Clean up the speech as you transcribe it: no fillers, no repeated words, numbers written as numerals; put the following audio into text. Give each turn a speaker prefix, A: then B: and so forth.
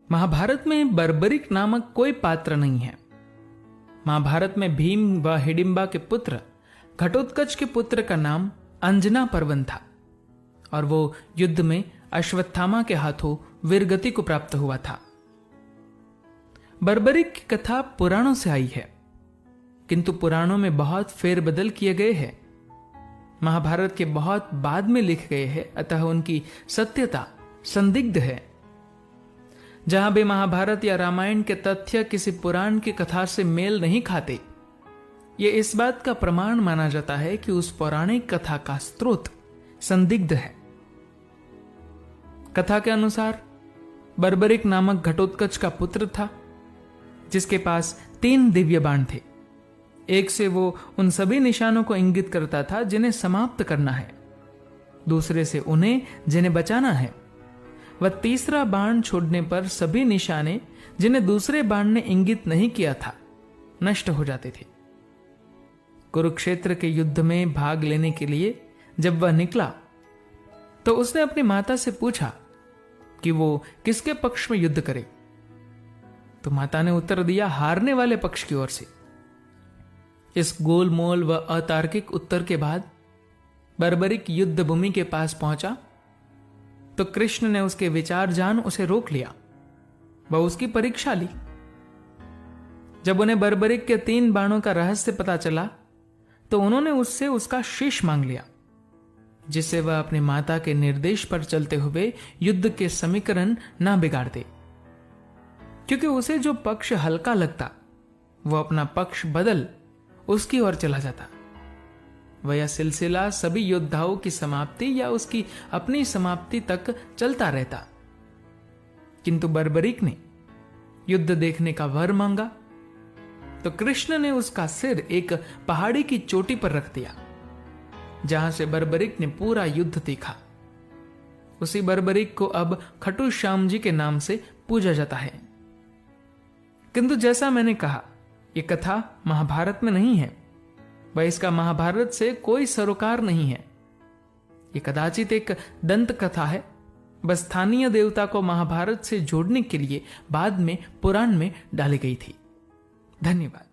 A: महाभारत में बर्बरिक नामक कोई पात्र नहीं है। महाभारत में भीम व हिडिंबा के पुत्र घटोत्कच के पुत्र का नाम अंजना पर्वन था और वो युद्ध में अश्वत्थामा के हाथों वीरगति को प्राप्त हुआ था। बर्बरिक की कथा पुराणों से आई है, किंतु पुराणों में बहुत फेरबदल किए गए हैं। महाभारत के बहुत बाद में लिखे गए हैं, अतः उनकी सत्यता संदिग्ध है। जहां भी महाभारत या रामायण के तथ्य किसी पुराण की कथा से मेल नहीं खाते, ये इस बात का प्रमाण माना जाता है कि उस पौराणिक कथा का स्रोत संदिग्ध है। कथा के अनुसार बर्बरिक नामक घटोत्कच का पुत्र था, जिसके पास 3 दिव्य बाण थे। एक से वो उन सभी निशानों को इंगित करता था जिन्हें समाप्त करना है, दूसरे से उन्हें जिन्हें बचाना है, वह तीसरा बाण छोड़ने पर सभी निशाने जिन्हें दूसरे बाण ने इंगित नहीं किया था नष्ट हो जाते थे। कुरुक्षेत्र के युद्ध में भाग लेने के लिए जब वह निकला तो उसने अपनी माता से पूछा कि वो किसके पक्ष में युद्ध करे, तो माता ने उत्तर दिया, हारने वाले पक्ष की ओर से। इस गोलमोल व अतार्किक उत्तर के बाद बर्बरिक युद्ध भूमि के पास पहुंचा तो कृष्ण ने उसके विचार जान उसे रोक लिया। वह उसकी परीक्षा ली। जब उन्हें बर्बरिक के 3 बाणों का रहस्य पता चला तो उन्होंने उससे उसका शीश मांग लिया, जिससे वह अपनी माता के निर्देश पर चलते हुए युद्ध के समीकरण ना बिगाड़ दे, क्योंकि उसे जो पक्ष हल्का लगता वो अपना पक्ष बदल उसकी ओर चला जाता। वह यह सिलसिला सभी योद्धाओं की समाप्ति या उसकी अपनी समाप्ति तक चलता रहता। किंतु बर्बरिक ने युद्ध देखने का वर मांगा तो कृष्ण ने उसका सिर एक पहाड़ी की चोटी पर रख दिया, जहां से बर्बरिक ने पूरा युद्ध देखा। उसी बर्बरिक को अब खटुश्याम जी के नाम से पूजा जाता है। किंतु जैसा मैंने कहा, यह कथा महाभारत में नहीं है, वह इसका महाभारत से कोई सरोकार नहीं है। यह कदाचित एक दंत कथा है, बस स्थानीय देवता को महाभारत से जोड़ने के लिए बाद में पुराण में डाली गई थी। धन्यवाद।